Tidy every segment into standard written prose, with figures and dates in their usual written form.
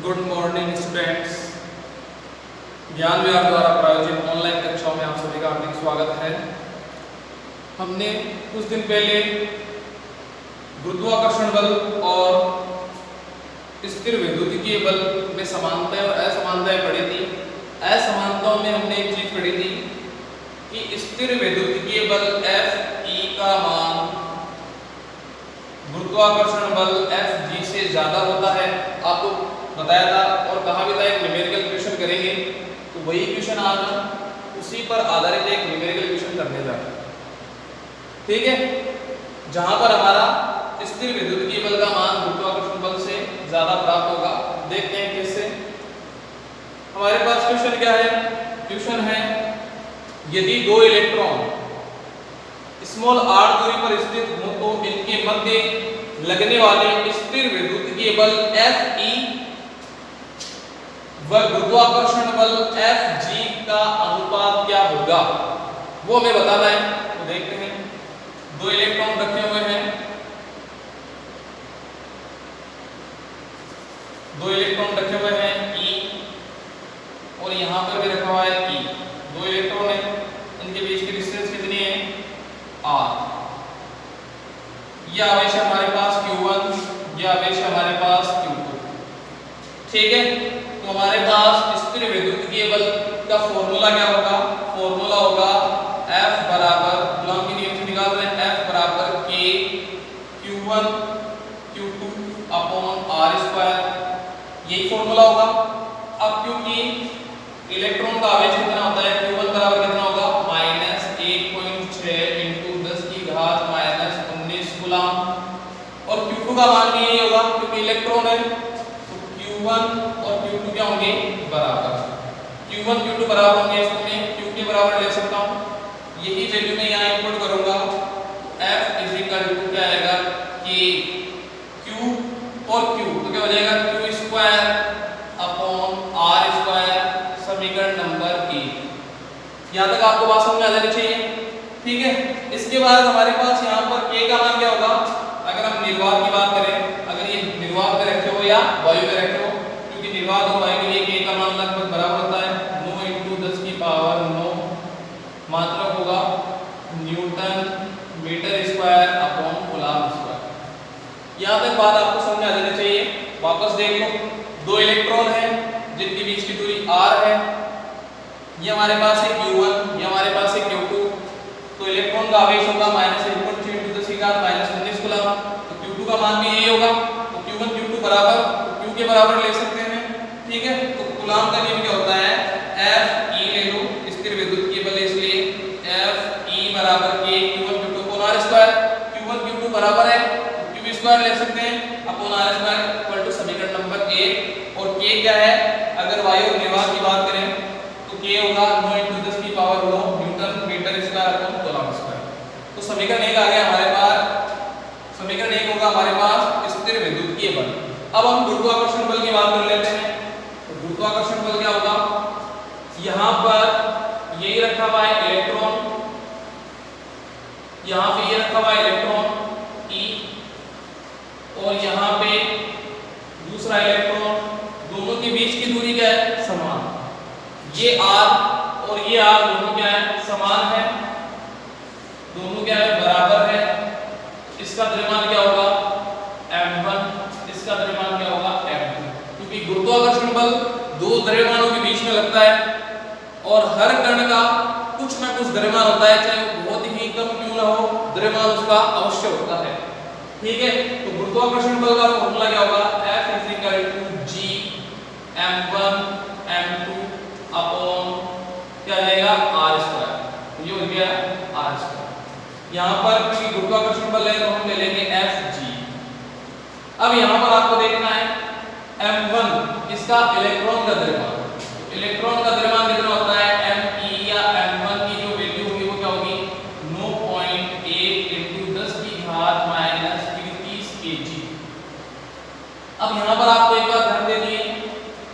Good morning students. ज्ञान विहार द्वारा प्रायोजित ऑनलाइन कक्षाओं में आप सभी का हार्दिक स्वागत है। हमने कुछ दिन पहले गुरुत्वाकर्षण बल और स्थिर वैद्युतिकीय बल में समानताएं और असमानताएं पढ़ी थी। असमानताओं में हमने एक चीज पढ़ी थी कि स्थिर वैद्युतिकीय बल Fe का मान गुरुत्वाकर्षण बल Fg से ज्यादा होता है, आपको बताया था और कहा भी था एक न्यूमेरिकल क्वेश्चन करेंगे। तो वही क्वेश्चन आज हम उसी पर आधारित एक न्यूमेरिकल क्वेश्चन करने जा रहे हैं, ठीक है, जहां पर हमारा स्थिर वैद्युतिकीय बल का मान गुरुत्वाकर्षण बल से ज्यादा प्राप्त होगा। देखते हैं कैसे। हमारे पास क्वेश्चन क्या है? क्वेश्चन है यदि दो इलेक्ट्रॉन स्मॉल r दूरी पर स्थित हो तो इनके मध्य लगने वाले स्थिर वैद्युतिकीय बल Fe व गुरुत्वाकर्षण बल Fg का अनुपात क्या होगा, वो हमें बताना है। तो देखते हैं, दो इलेक्ट्रॉन रखे हुए हैं, दो इलेक्ट्रॉन रखे हुए हैं E और यहां पर भी रखा हुआ है E। दो इलेक्ट्रॉन है, इनके बीच की डिस्टेंस कितनी है? R। यह आवेश है हमारे पास Q1, यह आवेश है हमारे पास Q2, ठीक है। तो हमारे पास स्थिर वैद्युतिकीय बल का फॉर्मूला क्या होगा? फॉर्मूला होगा F बराबर, कूलॉम के नियम से निकाल रहे हैं, F बराबर K Q1 Q2 upon R square, यही फॉर्मूला होगा। अब क्योंकि इलेक्ट्रॉन का आवेश कितना होता है, Q1 बराबर कितना होगा? -1.6 × 10⁻⁻19 कूलॉम, और Q2 का मान भी यही होगा क्योंकि इलेक्ट्रॉन है। तो Q1 और Q2 क्या होंगे? बराबर। Q1 Q2 बराबर होंगे, इसको मैं Q के बराबर ले सकता हूं, यही वैल्यू मैं यहां इनपुट करूंगा। F इज इक्वल टू क्या आएगा? K Q और Q, तो क्या हो जाएगा? Q square upon R square, समीकरण नंबर 1। यहां तक आपको बात समझ में आ जानी चाहिए, ठीक है। इसके बाद हमारे पास यहाँ पर K का मान क्या होगा? अगर हम निर्वात की बात करें, अगर ये निर्वात में रखे हो या वायु में रखे हो, क्योंकि निर्वात और वायु के लिए K का मान लगभग बराबर होता है, 9 × 10⁻9 मात्रक होगा newton metre square upon coulomb square. यहाँ तक बात आपको समझ आ जानी चाहिए। वापस देख लो, दो इलेक्ट्रॉन है जिनके बीच की दूरी r है, ये हमारे पास है Q1, ये हमारे पास है Q2। तो इलेक्ट्रॉन का आवेश होगा -1.6 × 10⁻⁻19 कूलॉम। तो Q2 का मान भी यही होगा, तो Q1 Q2 बराबर, तो Q के बराबर ले सकते हैं, ठीक है। तो कूलॉम का नियम क्या होता है? Fe ले लो, स्थिर वैद्युतिकीय बल, इसलिए Fe बराबर K Q1 Q2 upon R square. Q1 Q2 बराबर है, तो Q स्क्वायर ले सकते हैं upon R square equal to समीकरण नंबर 1। और K क्या है? अगर वायु और निर्वात की बात करें तो K होगा 9 × 10⁻9 newton metre square upon coulomb square. तो समीकरण 1 आ गया हमारे पास। समीकरण 1 होगा हमारे पास स्थिर वैद्युतिकीय बल। अब हम गुरुत्वाकर्षण बल की बात कर लेते हैं। तो गुरुत्वाकर्षण बल क्या होगा? यहां पर यही रखा हुआ है इलेक्ट्रॉन, यहां पे ये रखा हुआ है इलेक्ट्रॉन E, और यहां पे दूसरा इलेक्ट्रॉन, दोनों के बीच की दूरी क्या है? समान। ये R और ये R दोनों क्या है? समान है, दोनों क्या है? बराबर है। इसका द्रव्यमान क्या होगा? m1, इसका द्रव्यमान क्या होगा? m2। क्योंकि गुरुत्वाकर्षण बल दो द्रव्यमानों के बीच में लगता है और हर कण का कुछ ना कुछ द्रव्यमान होता है, चाहे वो बहुत ही कम क्यों ना हो, द्रव्यमान उसका अवश्य होता है, ठीक है। तो गुरुत्वाकर्षण बल का फॉर्मूला क्या होगा? F = G m1 m2 upon क्या आ जाएगा? R square. ये हो गया R स्क्वायर। यहाँ पर क्योंकि गुरुत्वाकर्षण बल है तो हम ले लेंगे Fg। अब यहाँ पर आपको देखना है m1, इसका इलेक्ट्रॉन का द्रव्यमान। इलेक्ट्रॉन का द्रव्यमान कितना होता है? me या m1 की जो वैल्यू होगी वो क्या होगी? 9.8 × 10⁻³ kg। अब यहाँ पर आपको एक बात ध्यान देनी है,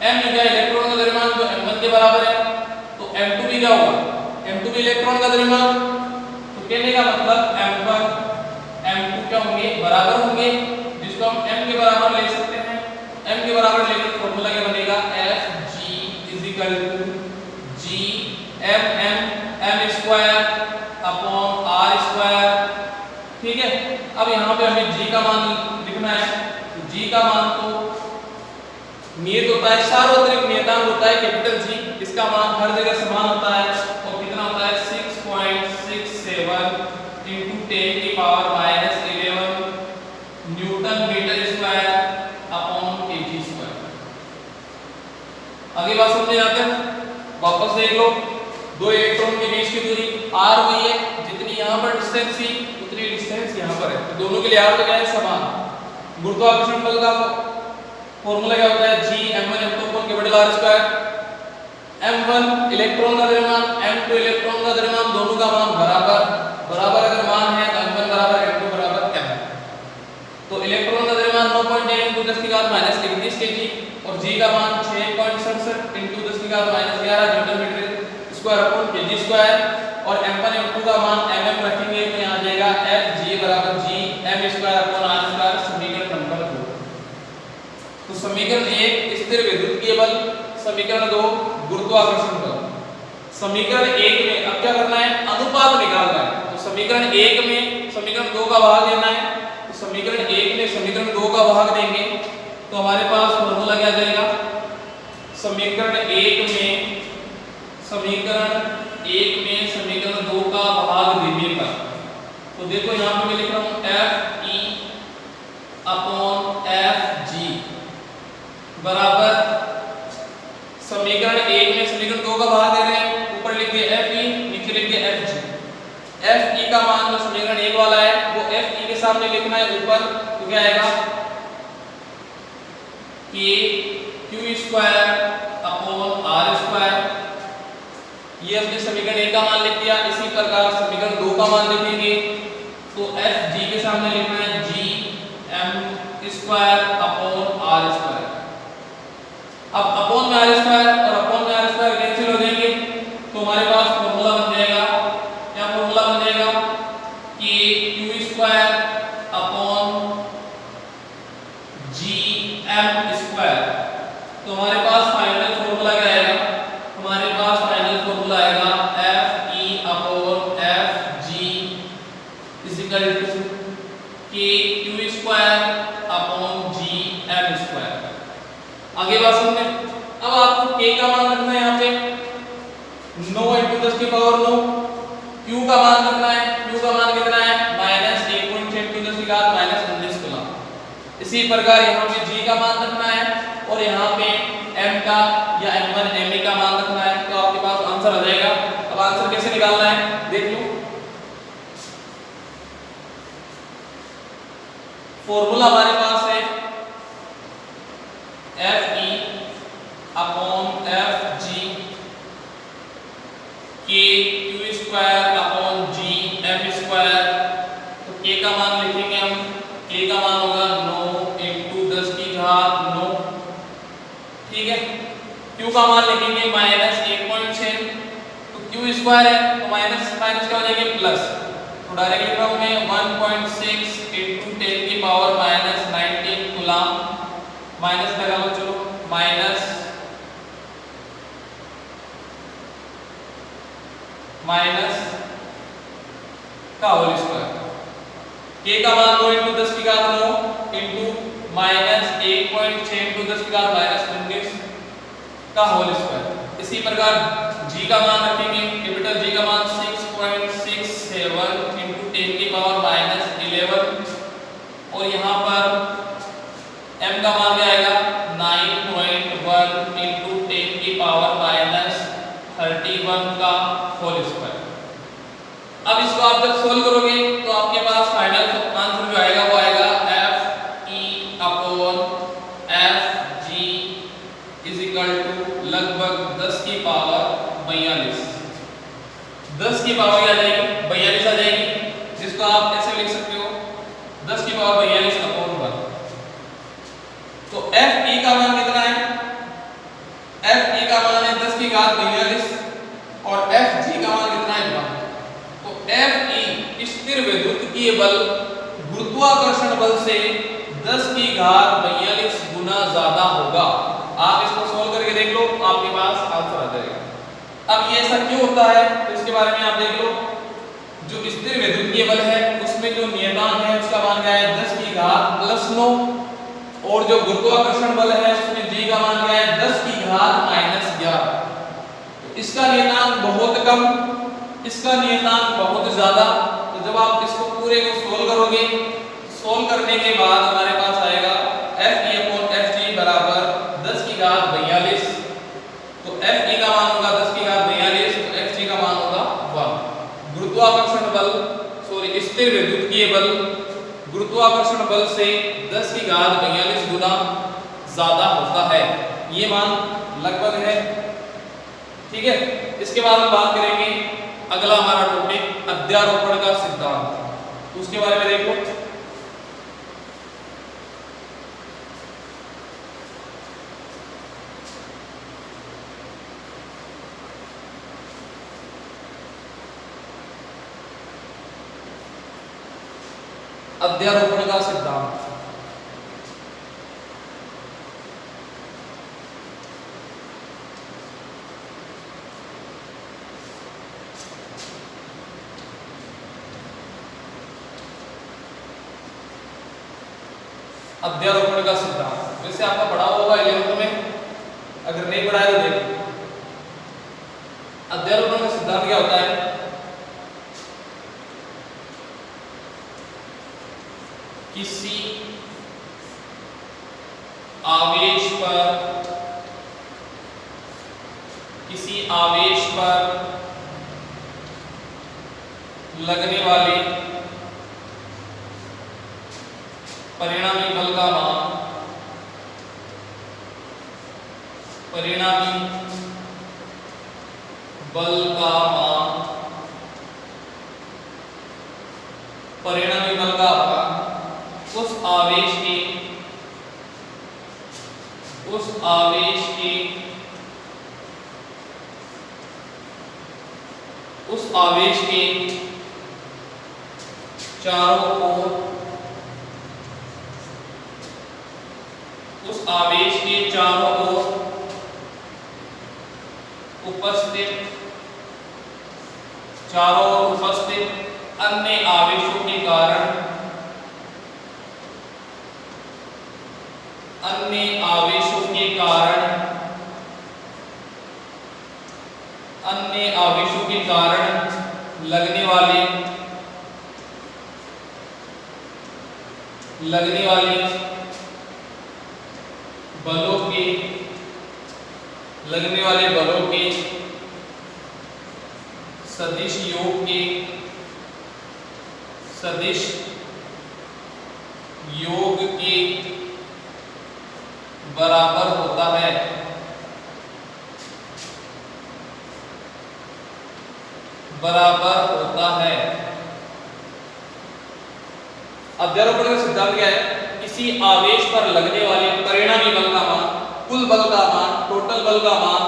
m क्या इलेक्ट्रॉन का द्रव्यमान जो m1 के बराबर है, तो m2 भी क्या होगा? m2 भी इलेक्ट्रॉन का द्रव्यमान। तो कहने का मतलब m1 m2 क्या होंगे? बराबर होंगे, जिसको हम m के बराबर ले सकते हैं। m के बराबर लेकर फॉर्मूला क्या नियत होता है, सार्वत्रिक नियतांक होता है कैपिटल जी, इसका मान हर जगह समान होता है और कितना होता है 6.67 into 10 की power -11 newton metre square upon kg square. आगे बात समझे जाते हैं, वापस देख लो, दो इलेक्ट्रॉन के बीच की दूरी r हुई है, जितनी यहाँ पर डिस्टेंस थी उतनी डिस्टेंस यहाँ पर है, तो दोनों के लिए r तो क्या है समान। गुरुत्वाकर्षण बल का फॉर्मूला क्या होता है G m1 m2 upon capital R square. m1 electron का द्रव्यमान, m2 इलेक्ट्रॉन का द्रव्यमान, दोनों का मान बराबर बराबर अगर मान है तो m1 बराबर m2 बराबर m। तो इलेक्ट्रॉन का द्रव्यमान 9.10 into 10 की घात -31 kg और G का मान 6.67 into 10 की घात -11 newton metre square upon kg square और m1 m2 का मान mm रखेंगे तो यहाँ आ जाएगा Fg बराबर G m square upon r square, समीकरण नंबर 2। तो समीकरण 1 स्थिर विद्युतीय बल, समीकरण 2 गुरुत्वाकर्षण बल। समीकरण 1 में अब क्या करना है, अनुपात निकालना है। तो समीकरण 1 में समीकरण 2 का भाग देना है, तो समीकरण 1 में समीकरण 2 का भाग देंगे तो हमारे पास फॉर्मूला क्या जाएगा, समीकरण 1 में समीकरण 2 का भाग देने पर, तो देखो यहाँ पे मैं लिख रहा हूँ Fe अपॉन Fg बराबर समीकरण 1 में समीकरण 2 का भाग दे रहे हैं, ऊपर लिख दिया Fe, नीचे लिख दिया Fg। Fe का मान जो समीकरण 1 वाला है वो Fe के सामने लिखना है ऊपर, तो क्या आएगा कि q square upon r square, ये हमने समीकरण 1 का मान लिख दिया। इसी प्रकार समीकरण 2 का मान लिखेंगे तो Fg के सामने लिखना है G m square upon r square. अब अपॉन में r स्क्वायर और अपॉन में r स्क्वायर कैंसिल हो जाएंगे तो हमारे पास फॉर्मूला बन जाएगा, क्या फॉर्मूला बन जाएगा कि q square upon g m square. तो हमारे पास फाइनल फॉर्मूला क्या आएगा, हमारे पास फाइनल फॉर्मूला आएगा Fe upon Fg is equal to k q square upon g m square. आगे बात समझे, अब आपको k का मान रखना है यहाँ पे 9 into 10 की पावर 9, q का मान रखना है, q का मान कितना है -1.10 into 10 की घात -19 कूलम। इसी प्रकार यहाँ पे g का मान रखना है और यहाँ पे m का या m1 ma का मान रखना है, तो आपके पास आंसर आ जाएगा। अब आंसर कैसे निकालना है देख लो, फॉर्मूला हमारे पास है Fe upon Fg k q square upon g m square. तो k का मान लिखेंगे हम, k का मान होगा 9 into 10 की घात 9, ठीक है। q का मान लिखेंगे -1.6, तो q स्क्वायर है तो माइनस माइनस क्या हो जाएंगे प्लस, तो डायरेक्ट लिख रहा हूं मैं 1.6 into 10 की पावर -19 कूलम, माइनस लगा लो चलो, माइनस का होल स्क्वायर, k का मान 2 into 10 की घात 9 into -1.6 into 10 की घात -19 का होल स्क्वायर। इसी प्रकार g का मान रखेंगे, कैपिटल G का मान 6.67 into 10 की पावर -11 और यहाँ पर m का मान क्या आएगा 9.1 into 10 की पावर -31 का होल स्क्वायर। अब इसको आप जब सोल्व करोगे तो आपके पास फाइनल आंसर जो आएगा वो आएगा Fe upon Fg is equal to लगभग 10 की पावर 42, 10 की पावर क्या आ जाएगी 42 आ जाएगी, जिसको आप ऐसे लिख सकते हो 10 की पावर 42 अपॉन 1। तो Fe का मान कितना है, Fe का मान है 10 की घात 42 और Fg का मान कितना है 1। तो Fe स्थिर विद्युतीय बल गुरुत्वाकर्षण बल से 10 की घात 42 गुना ज्यादा होगा। आप इसको सोल्व करके देख लो, आपके पास आंसर आ जाएगा। अब ये ऐसा क्यों होता है तो इसके बारे में आप देख लो। जो स्थिर विद्युतीय बल है उसमें जो नियतांक है उसका मान क्या है 10 की घात +9, और जो गुरुत्वाकर्षण बल है उसमें g का मान क्या है 10 की घात -11। तो इसका नियतांक बहुत कम, इसका नियतांक बहुत ज्यादा। तो जब आप इसको पूरे को सोल्व करोगे, सोल्व करने के बाद हमारे पास आएगा Fe/Fg बराबर 10 की घात 42। तो Fe का मान होगा 10 की घात 42, तो Fg का मान होगा 1। गुरुत्वाकर्षण बल स्थिर विद्युतीय बल गुरुत्वाकर्षण बल से 10 की घात 42 गुना ज्यादा होता है। ये मान लगभग है। ठीक है, इसके बाद हम बात करेंगे अगला हमारा टॉपिक अध्यारोपण का सिद्धांत। उसके बारे में देख लो। अध्यारोपण का सिद्धांत। अध्यारोपण का सिद्धांत वैसे आपका पढ़ा होगा 11th में, अगर नहीं पढ़ा है तो देखो। अध्यारोपण का सिद्धांत क्या होता है? किसी आवेश पर लगने वाले परिणामी बल का मान उस आवेश के चारों ओर उपस्थित अन्य आवेशों के कारण लगने वाले बलों के सदिश योग के बराबर होता है। अध्यारोपण का सिद्धांत क्या है? किसी आवेश पर लगने वाले परिणामी बल का मान, कुल बल का मान, टोटल बल का मान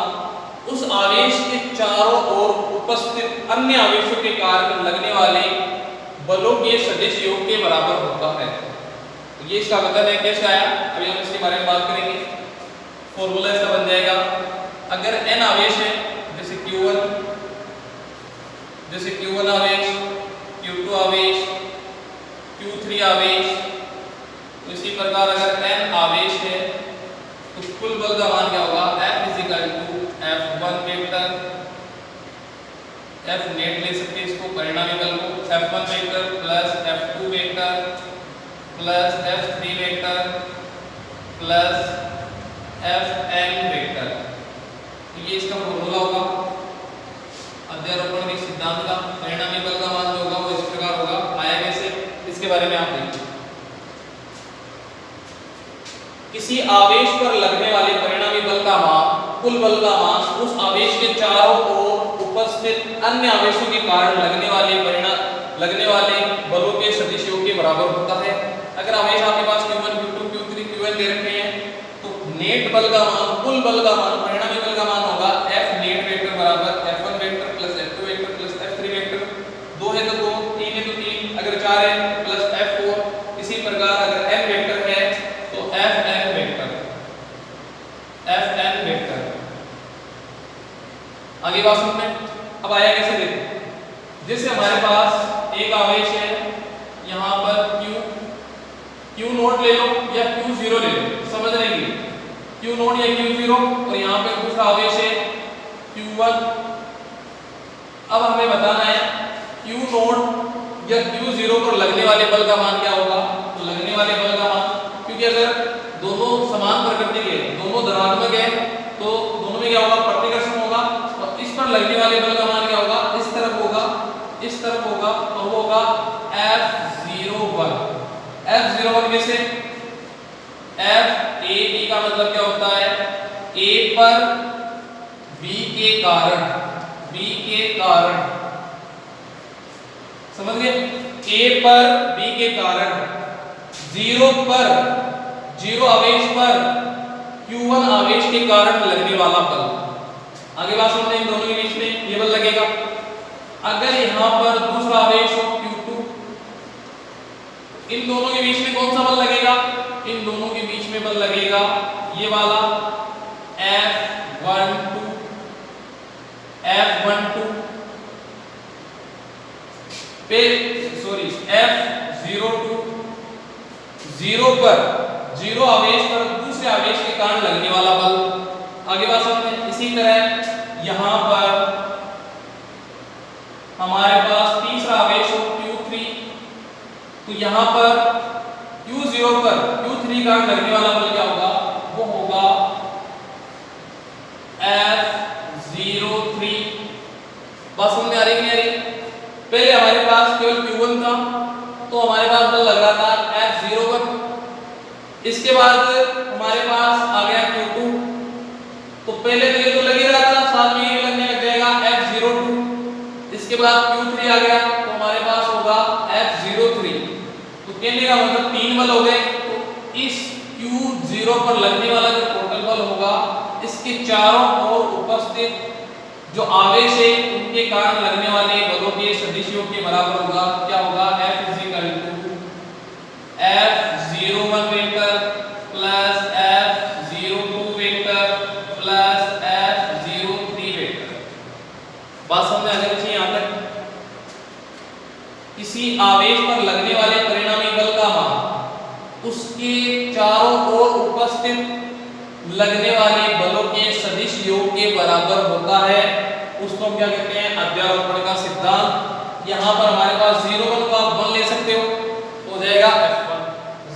उस आवेश के चारों ओर उपस्थित अन्य आवेशों के कारण लगने वाले बलों के सदिश योग के बराबर होता है। तो ये इसका कथन है। कैसे आया अभी हम इसके बारे में बात करेंगे। फॉर्मूला इसका बन जाएगा, अगर n आवेश है जैसे Q1 आवेश, Q2 आवेश, Q3 आवेश, तो इसी प्रकार अगर n आवेश है तो कुल बल का मान क्या होगा? F वेक्टर, F नेट ले सकते हैं इसको परिणामी बल को, F1 vector plus F2 vector plus F3 vector plus Fn vector. तो ये इसका फॉर्मूला होगा अध्यारोपण के सिद्धांत का। परिणामी बल का मान जो होगा वो इस प्रकार होगा। आया कैसे, इसके बारे में आप देखिए। किसी आवेश पर लगने वाले परिणामी बल का मान, कुल बल का मान उस आवेश के चारों ओर उपस्थित अन्य आवेशों के कारण लगने वाले बलों के सदिश योग के बराबर होता है। अगर आवेश आपके पास Q1, Q2, Q3, Qn दे रखे हैं तो नेट बल का मान, कुल बल का मान, परिणामी बल का मान होगा F नेट वेक्टर बराबर F1 vector plus F2 vector plus F3 vector. 2 है तो 2, 3 है तो 3, अगर 4 है प्लस F4। इसी प्रकार अगर n वेक्टर है तो Fn वेक्टर। आगे बात सुनते हैं। अब आया कैसे देखो, जैसे हमारे पास एक आवेश है यहाँ पर Q0 नोट ले लो या क्यू जीरो ले लो, समझने के लिए क्यू नोट या क्यू जीरो, और यहाँ पे दूसरा आवेश है Q1। अब हमें बताना है क्यू नोट या क्यू जीरो पर लगने वाले बल का मान क्या होगा। तो लगने वाले बल का मान, क्योंकि अगर दोनों समान प्रकृति के, दोनों धनात्मक है, तो दोनों में क्या होगा, प्रतिकर्षण होगा। और इस पर लगने वाले बल का मान क्या होगा, इस तरफ होगा, इस तरफ होगा, तो वो होगा F01। F01 कैसे, F A का मतलब क्या होता है, A पर B के कारण, B के कारण, समझ गए, A पर B के कारण, जीरो पर, जीरो आवेश पर Q1 आवेश के कारण लगने वाला बल। आगे बात सुनते हैं, इन दोनों के बीच में ये बल लगेगा। अगर यहां पर दूसरा आवेश हो Q2, इन दोनों के बीच में कौन सा बल लगेगा, इन दोनों के बीच में बल लगेगा ये वाला F12, F12 पे, सॉरी F02, जीरो पर, जीरो आवेश पर दूसरे आवेश के कारण लगने वाला बल। आगे बात सुनते हैं। इसी तरह यहां पर हमारे पास तीसरा आवेश हो Q3, तो यहां पर Q0 पर Q3 का लगने वाला बल क्या होगा, वो होगा F03। बात समझ में आ रही कि नहीं आ रही। पहले हमारे पास केवल Q1 था, तो हमारे पास बल लग रहा था F01। इसके बाद हमारे पास आ गया Q2, तो पहले तो ये तो लग ही रहा था, साथ में ये लगने लग जाएगा F02। इसके बाद Q3 आ गया, तो हमारे पास होगा F03। तो कहने का मतलब तीन बल हो गए। तो इस Q0 पर लगने वाला जो टोटल बल होगा, इसके चारों ओर उपस्थित जो आवेश है उनके कारण लगने वाले बलों के सदिशियों के बराबर होगा। क्या होगा, F01 vector plus F02 vector plus F03 vector. बात समझ में आ जानी चाहिए यहां तक। किसी आवेश पर लगने वाले परिणामी बल का मान उसके चारों ओर उपस्थित लगने वाले बलों के सदिश योग के बराबर होता है। उसको हम क्या कहते हैं, अध्यारोपण का सिद्धांत। यहाँ पर हमारे पास 01 को आप 1 ले सकते हो तो हो जाएगा F1,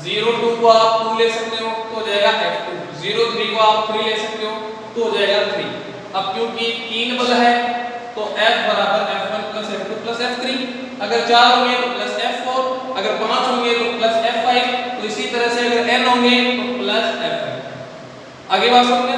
02 को आप 2 ले सकते हो तो हो जाएगा F2, 03 को आप 3 ले सकते हो तो हो जाएगा 3। अब क्योंकि तीन बल है तो F बराबर F1 plus F2 plus F3। अगर 4 होंगे तो प्लस F4, अगर 5 होंगे तो प्लस F5, तो इसी तरह से अगर n होंगे तो प्लस F। आगे बात समझे।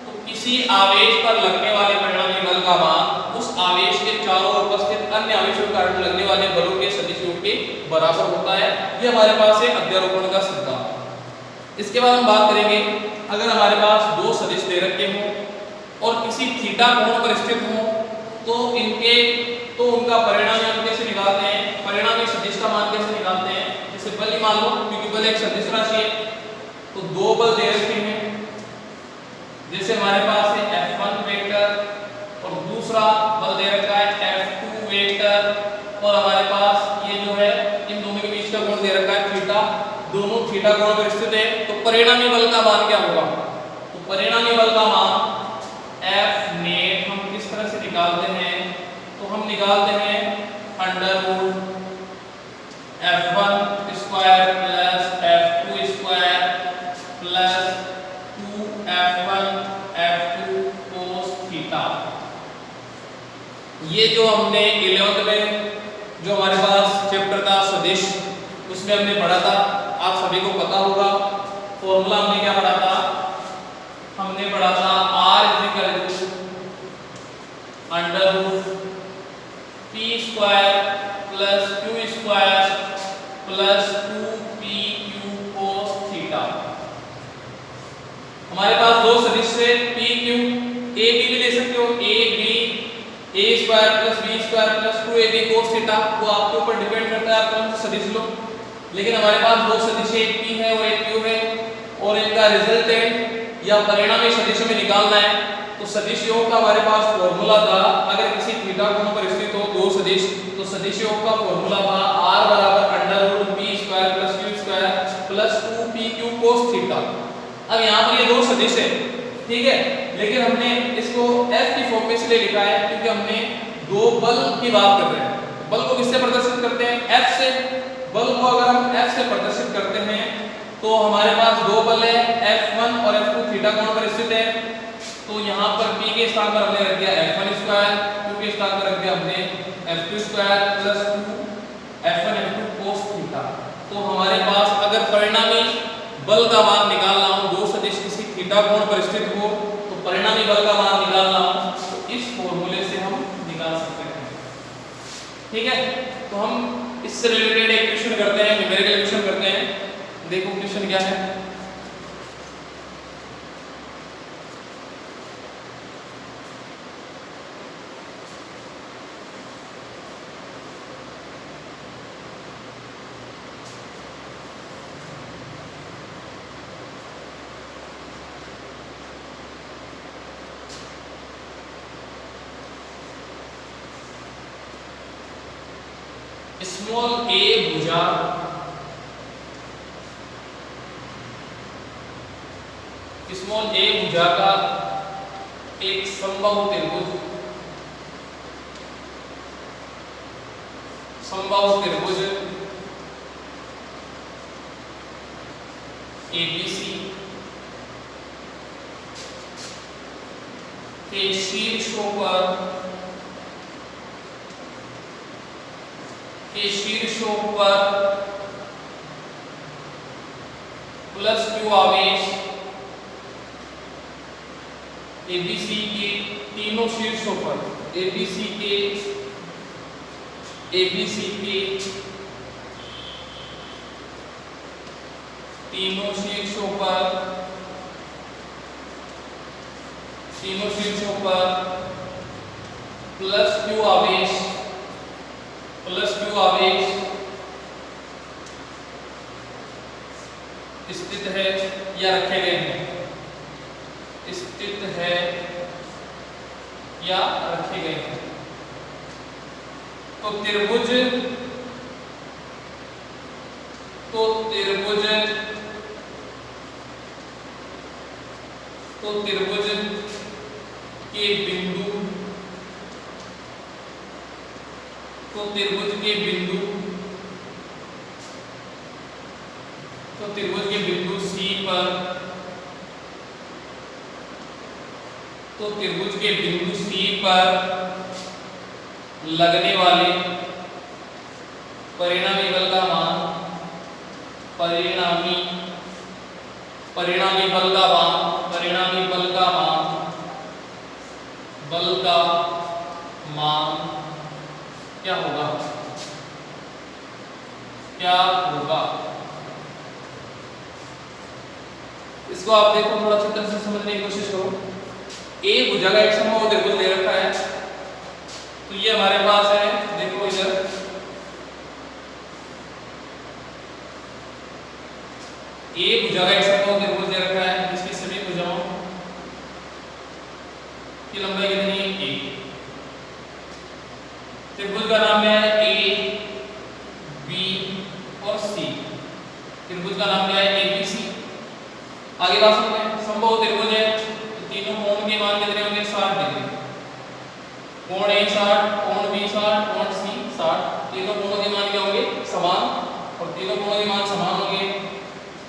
तो किसी आवेश पर लगने वाले परिणामी बल का मान उस आवेश के चारों ओर उपस्थित अन्य आवेशों के कारण लगने वाले बलों के सदिश योग के बराबर होता है। ये हमारे पास है अध्यारोपण का सिद्धांत। इसके बाद हम बात करेंगे, अगर हमारे पास दो सदिश दे रखे हों और किसी थीटा कोण पर स्थित हों तो उनका परिणामी हम कैसे निकालते हैं, परिणामी सदिश का मान कैसे निकालते हैं। जैसे बल ही मान लो, क्योंकि बल एक सदिश राशि है, तो दो बल दे रखे हैं। जैसे हमारे पास है F1 वेक्टर और दूसरा बल दे रखा है F2 वेक्टर, और हमारे पास ये जो है इन दोनों के बीच का कोण दे रखा है थीटा, दोनों थीटा कोण पर स्थित है। तो परिणामी बल का मान क्या होगा, तो परिणामी बल का मान F नेट हम किस तरह से निकालते हैं, तो हम निकालते हैं under root F1 square plus F2 square plus 2F1 F2 cos theta. ये जो हमने 11th में जो हमारे पास चैप्टर था सदिश, उसमें हमने पढ़ा था, आप सभी को पता होगा। फॉर्मूला हमने क्या पढ़ा था, हमने पढ़ा था R under root P square plus Q square plus 2PQ cos theta. हमारे पास दो सदिश से PQ, AB भी ले सकते हो, AB A square plus B square plus 2AB cos theta, वो आपके ऊपर डिपेंड करता है आप कौन सा सदिश लो। लेकिन हमारे पास दो सदिश है, एक P है और एक Q है, और इनका रिजल्टेंट या परिणामी सदिशों में निकालना है। तो सदिश योग का हमारे पास फॉर्मूला था, अगर किसी थीटा कोण पर स्थित हो दो सदिश, तो सदिश योग का फॉर्मूला था R बराबर under root B square plus Q square plus P Q cos theta. अब यहाँ पर ये दो सदिश है, ठीक है, लेकिन हमने इसको एफ की फॉर्म में इसलिए लिखा है क्योंकि हमने दो बल की बात कर रहे हैं। बल को किससे प्रदर्शित करते हैं? एफ से। बल को अगर हम एफ से प्रदर्शित करते हैं तो हमारे पास दो बल है F1 और F2 थीटा कोण पर स्थित है। तो यहाँ पर P के स्थान पर हमने रख दिया F1 स्क्वायर, Q के स्थान पर रख दिया हमने F2 square plus 2 F1 F2 cos theta. तो हमारे पास अगर परिणामी बल का मान निकालना हो, दो सदिश किसी थीटा कोण पर स्थित हो, तो परिणामी बल का मान निकालना हो तो इस फॉर्मूले से हम निकाल सकते हैं, ठीक है। तो हम इससे रिलेटेड एक क्वेश्चन करते हैं, न्यूमेरिकल क्वेश्चन करते हैं। देखो क्वेश्चन क्या है। स्मॉल ए भुजा का एक समबाहु त्रिभुज एबीसी के शीर्षों पर प्लस क्यू आवेश एबीसी के तीनों शीर्षों पर, एबीसी के तीनों शीर्षों पर प्लस क्यू आवेश स्थित है या रखे गए हैं, तो त्रिभुज के बिंदु सी पर लगने वाले परिणामी बल का मान क्या होगा? इसको आप देखो, थोड़ा चित्र से समझने की कोशिश करो। ए भुजा का एक समबाहु त्रिभुज दे रखा है, तो ये हमारे पास है, देखो इधर ए भुजा का एक समबाहु त्रिभुज दे रखा है जिसकी सभी भुजाओं की लंबाई कितनी है? ए। त्रिभुज का नाम है ए बी और सी। त्रिभुज का नाम क्या है? एबीसी। आगे बात सुनते हैं। समबाहु त्रिभुज है तो तीनों कोण के मान कितने होंगे? 60 डिग्री। कोण ए 60, कोण बी 60, कोण सी 60। तीनों कोणों के मान क्या होंगे? समान। और तीनों कोणों के मान समान होंगे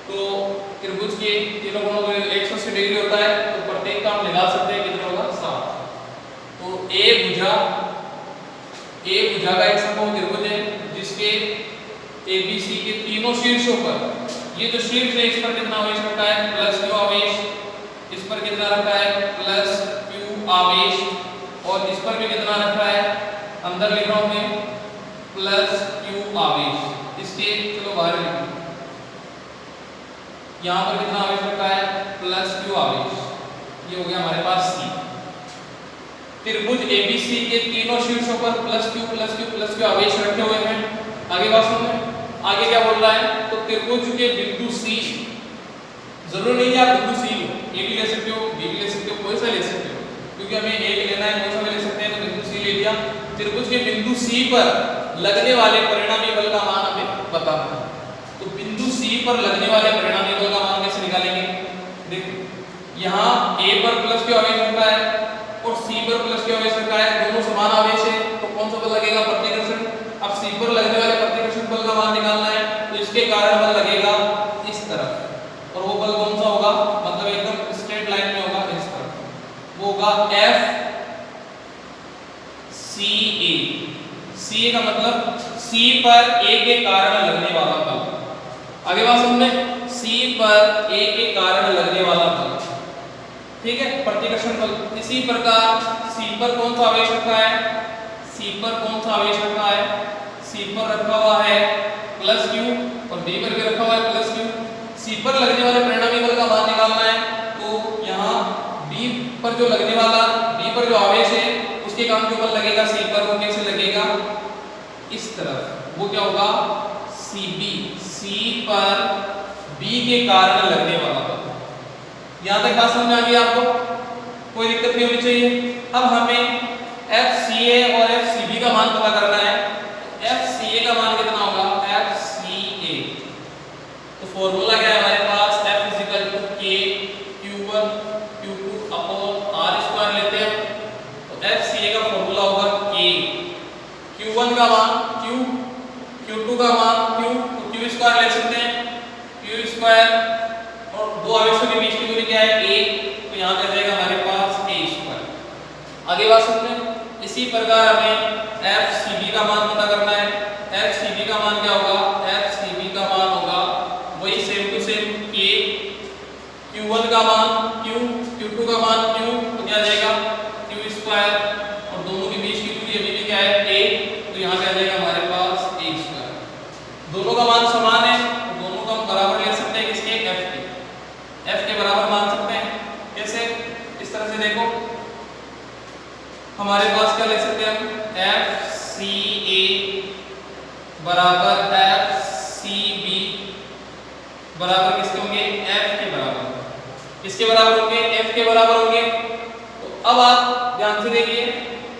तो त्रिभुज के तीनों कोणों का 180 डिग्री होता है, तो प्रत्येक का हम निकाल सकते हैं कितना होगा? 60। तो ए भुजा का एक समबाहु त्रिभुज है जिसके एबीसी के तीनों शीर्षों पर, ये जो शीर्ष है इस पर कितना आवेश रखा है? प्लस क्यू आवेश। इस पर कितना रखा है? प्लस क्यू आवेश। और इस पर भी कितना रखा है? अंदर लिख रहा हूं मैं, प्लस क्यू आवेश। इसके चलो बाहर लिखो, यहां पर कितना आवेश रखा है? प्लस क्यू आवेश। ये हो गया हमारे पास सी। त्रिभुज एबीसी के तीनों शीर्षों पर प्लस क्यू आवेश रखे हुए हैं। आगे बात सुनो, आगे क्या बोल रहा है? तो त्रिभुज के बिंदु सी, जरूरी नहीं है आप बिंदु सी लो, ए भी ले सकते हो, बी भी ले सकते हो, कोई सा ले सकते हो, क्योंकि हमें एक लेना है, कोई सा भी ले सकते हैं, तो बिंदु सी ले लिया। त्रिभुज के बिंदु सी पर लगने वाले परिणामी बल का मान हमें बताना है। तो बिंदु सी पर लगने वाले परिणामी बल का मान कैसे निकालेंगे? देखो यहाँ A पर प्लस क्यू आवेश रखा है और C पर प्लस क्यू आवेश रखा है, दोनों समान आवेश है, तो कौन सा बल लगेगा? प्रतिकर्षण। अब C पर लगने वाले प्रतिकर्षण बल का मान निकालना है, तो इसके कारण बल लगेगा इस तरफ, और वो बल कौन सा होगा? मतलब एकदम स्ट्रेट लाइन में होगा इस तरफ, वो होगा F CA का मतलब C पर A के कारण लगने वाला बल। आगे बात समझ में, C पर A के कारण लगने वाला बल, ठीक है, प्रतिकर्षण बल। इसी प्रकार C पर कौन सा आवेश रखा है? C पर कौन सा आवेश रखा है? C पर रखा हुआ है प्लस Q और B पर भी रखा हुआ है प्लस Q। C पर लगने वाले परिणामी बल का मान निकालना है, तो यहाँ B पर जो लगने वाला, B पर जो आवेश है उसके कारण जो बल लगेगा C पर, वो कैसे लगेगा? इस तरफ, वो क्या होगा? CB, C पर B के कारण लगने वाला बल। यहाँ तक बात समझ में आ गई आपको? कोई दिक्कत नहीं होनी चाहिए। अब हमें FCA और FCB का मान पता करना है। FCA का मान कितना होगा? FCA, तो फॉर्मूला क्या है हमारे पास? F = K Q1 Q2 upon R square लेते हैं, तो FCA का फॉर्मूला होगा K, Q1 का मान Q, Q2 का मान Q, तो Q स्क्वायर ले सकते हैं, Q स्क्वायर, और दो आवेशों के बीच की दूरी क्या है? A, तो यहाँ क्या जाएगा हमारे पास A स्क्वायर। आगे बात सुनते हैं। इसी प्रकार हमें FCB का मान पता करना है। FCB का मान क्या होगा? FCB का मान होगा वही same to same K, Q1 का मान Q, Q2 का मान Q, तो क्या जाएगा? Q स्क्वायर, और दोनों के बीच की दूरी अभी भी क्या है? A, तो यहाँ क्या जाएगा हमारे पास? A square. दोनों का मान समान है, तो दोनों को हम बराबर ले सकते हैं, किसके? F के। F के बराबर मान सकते हैं, कैसे? इस तरह से देखो, हमारे पास क्या ले सकते हैं हम? FCA बराबर FCB बराबर किसके होंगे? F के बराबर। किसके बराबर होंगे? F के बराबर होंगे। तो अब आप ध्यान से देखिए,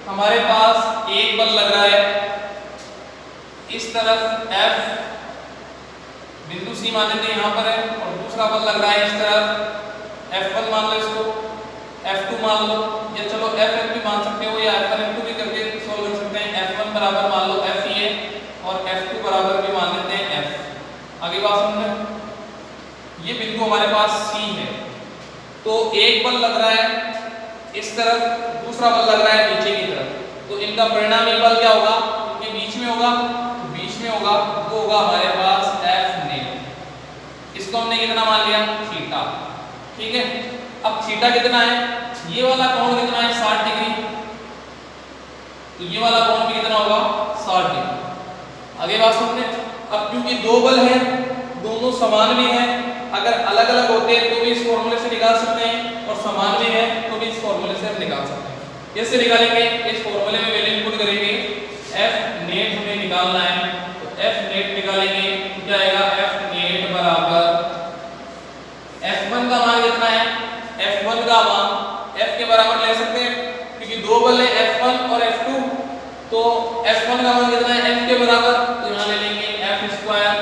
हमारे पास एक बल लग रहा है इस तरफ, F बिंदु C मान लेते हैं यहाँ पर है, और दूसरा बल लग रहा है इस तरफ, F1 मान लो इसको, F2 मान लो, या चलो F भी मान सकते हो, या F1 F2 भी करके सोल्व कर सकते हैं। F1 बराबर मान लो FA और F2 बराबर भी मान लेते हैं F। आगे बात समझना, ये बिंदु हमारे पास C है, तो एक बल लग रहा है इस तरफ, दूसरा बल लग रहा है नीचे की तरफ, तो इनका परिणामी बल क्या होगा? इनके बीच में होगा, तो बीच में होगा, वो होगा हमारे पास F नेट। इसको हमने कितना मान लिया? थीटा, ठीक है। अब थीटा कितना है? ये वाला कोण कितना है? 60 डिग्री, तो ये वाला कोण भी कितना होगा? 60 डिग्री। आगे बात सुनते हैं। अब क्योंकि दो बल हैं, दोनों समान भी हैं, अगर अलग अलग होते हैं तो भी इस फॉर्मूले से निकाल सकते हैं, और समान भी है तो भी इस फॉर्मूले से हम निकाल सकते हैं। कैसे निकालेंगे? इस फॉर्मूले में वैल्यू इनपुट करेंगे, F नेट हमें निकालना है, तो F नेट निकालेंगे, क्या आएगा? F नेट बराबर F1 का मान कितना है? F1 का मान F के बराबर ले सकते हैं, क्योंकि दो बल है F1 और F2, तो F1 का मान कितना है? F के बराबर, तो यहाँ ले लेंगे F स्क्वायर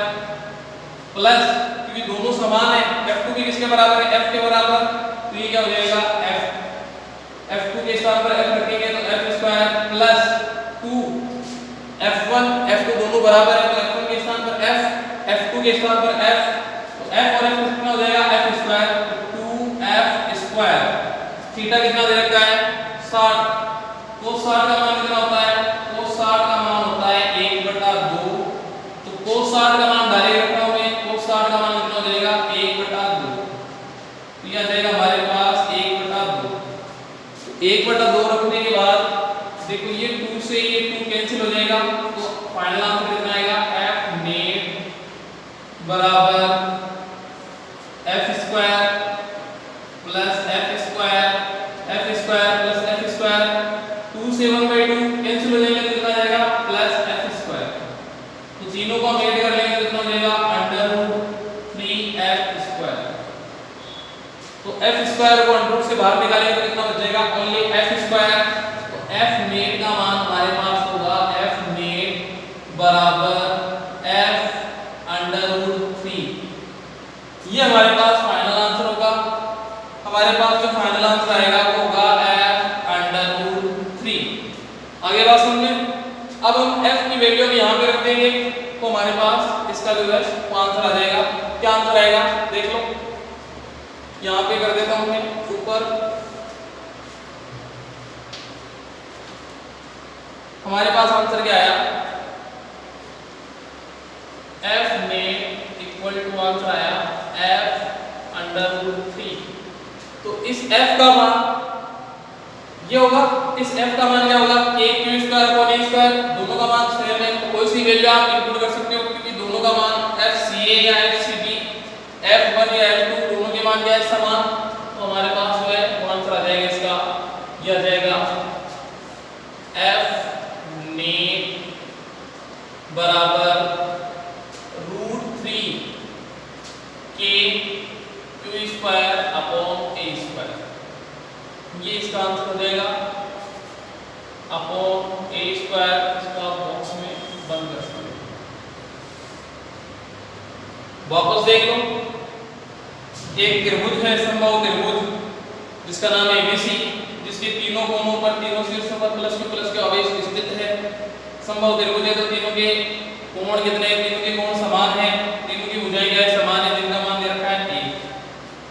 प्लस, क्योंकि दोनों समान है, F2 भी किसके बराबर है? F के बराबर, तो ये क्या हो जाएगा? F2 के स्थान पर F रखेंगे तो F square plus 2 F1 F2 दोनों बराबर है, तो F1 के स्थान पर F, F2 के स्थान पर F, तो F और F कितना हो जाएगा? F square, 2F square. Theta कितना दे रखा है? 60। cos 60 का मान कितना होता है? cos 60 का मान होता है 1/2, तो cos 60 का मान डायरेक्ट रखा हुआ है, cos 60 का मान कितना हो जाएगा? 1/2, तो यह आ जाएगा हमारे पास 1/2। 1/2 रखने के बाद देखो ये 2 से ये 2 कैंसिल हो जाएगा, तो फाइनल आंसर कितना आएगा? F नेट बराबर F square plus F square, F square plus F square, 2 से 1/2 कैंसिल हो जाएगा, कितना आ जाएगा? Plus F square. तो तीनों को हम ऐड कर लेंगे, कितना हो जाएगा? √3F square. तो F स्क्वायर को √ से बाहर निकालेंगे तो कितना बच जाएगा? Only F square. तो F नेट का मान हमारे पास होगा F नेट बराबर F √3, हमारे पास जो फाइनल आंसर आएगा वो होगा f अंडर रूट 3। आगे बात समझ में। अब हम f की वैल्यू भी यहाँ पे रख देंगे तो हमारे पास इसका जो है वो आंसर आ जाएगा। क्या आंसर आएगा देख लो, यहाँ पे कर देता हूँ मैं ऊपर। हमारे पास आंसर क्या आया, f net equal to answer आया f अंडर रूट 3। तो इस f का मान ये होगा, इस f का मान क्या होगा k q square upon a square, दोनों का मान सेम है तो कोई सी वैल्यू आप इंक्लूड कर सकते हो क्योंकि दोनों का मान fca या fcb f1 या f2 दोनों के मान क्या है समान। तो हमारे पास जो है वो आंसर आ जाएगा इसका, ये आ जाएगा f नेट बराबर root 3 k q square upon a square, ये इसका आंसर हो जाएगा अपॉन a स्क्वायर। इसका बॉक्स में बंद कर सकते हैं। वापस देख लो, एक त्रिभुज है समबाहु त्रिभुज जिसका नाम है ABC, जिसके तीनों कोनों पर तीनों शीर्षों पर प्लस के अवयव स्थित है। समबाहु त्रिभुज है तो तीनों के कोण कितने हैं, तीनों के कोण समान हैं, तीनों की भुजाएं क्या है समान है, जिनका मान दे रखा है 1।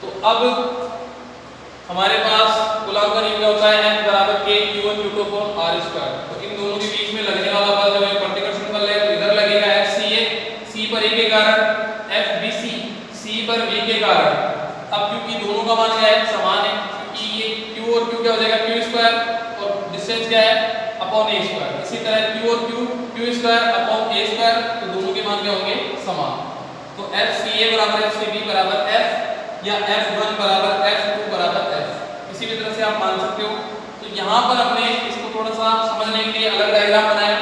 तो अब हमारे पास कुलांक का नियम क्या होता है f बराबर k q1 q2 upon r square. तो इन दोनों के बीच में लगने वाला बल जो है प्रतिकर्षण बल है, तो इधर लगेगा FCA c पर a के कारण, FBC c पर b के कारण। अब क्योंकि दोनों का मान क्या है समान है, क्योंकि ये q और q क्या हो जाएगा q स्क्वायर और डिस्टेंस क्या है अपॉन a स्क्वायर। इसी तरह q और q square upon a square, तो दोनों के मान क्या होंगे समान। तो FCA बराबर FCB बराबर f या f1 बराबर f2 बराबर f, किसी भी तरह से आप मान सकते हो। तो यहाँ पर हमने इसको थोड़ा सा समझने के लिए अलग डायग्राम बनाया।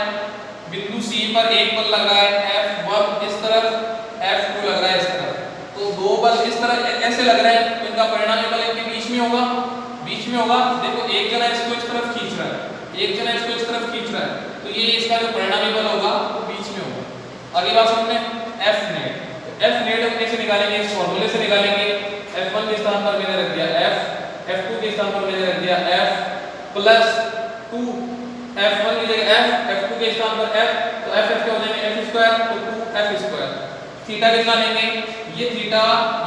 बिंदु C पर एक बल लग रहा है f1 इस तरफ, f2 लग रहा है इस तरफ। तो दो बल इस तरह ऐसे लग रहे हैं तो इनका परिणामी बल इनके बीच में होगा, बीच में होगा। देखो एक जना इसको इस तरफ खींच रहा है, एक जना इसको इस तरफ खींच रहा है, तो ये इसका जो परिणामी बल होगा वो बीच में होगा। आगे बात समझते हैं f नेट। f नेट हम कैसे निकालेंगे, इस फॉर्मूले से निकालेंगे। f1 के स्थान पर मैंने रख दिया f, f2 के स्थान पर मैंने रख दिया f प्लस 2, f1 की जगह f, f2 के स्थान पर f, तो f क्या हो जाएंगे f स्क्वायर, तो 2f स्क्वायर। थीटा कितना लेंगे, ये थीटा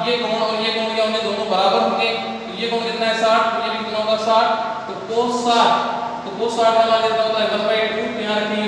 ये कोण और ये कोण क्या होंगे दोनों बराबर होंगे। तो ये कोण कितना है 60, तो ये भी कितना होगा 60, तो cos 60, तो cos 60 का मान कितना होता है 1/2। यहाँ रखेंगे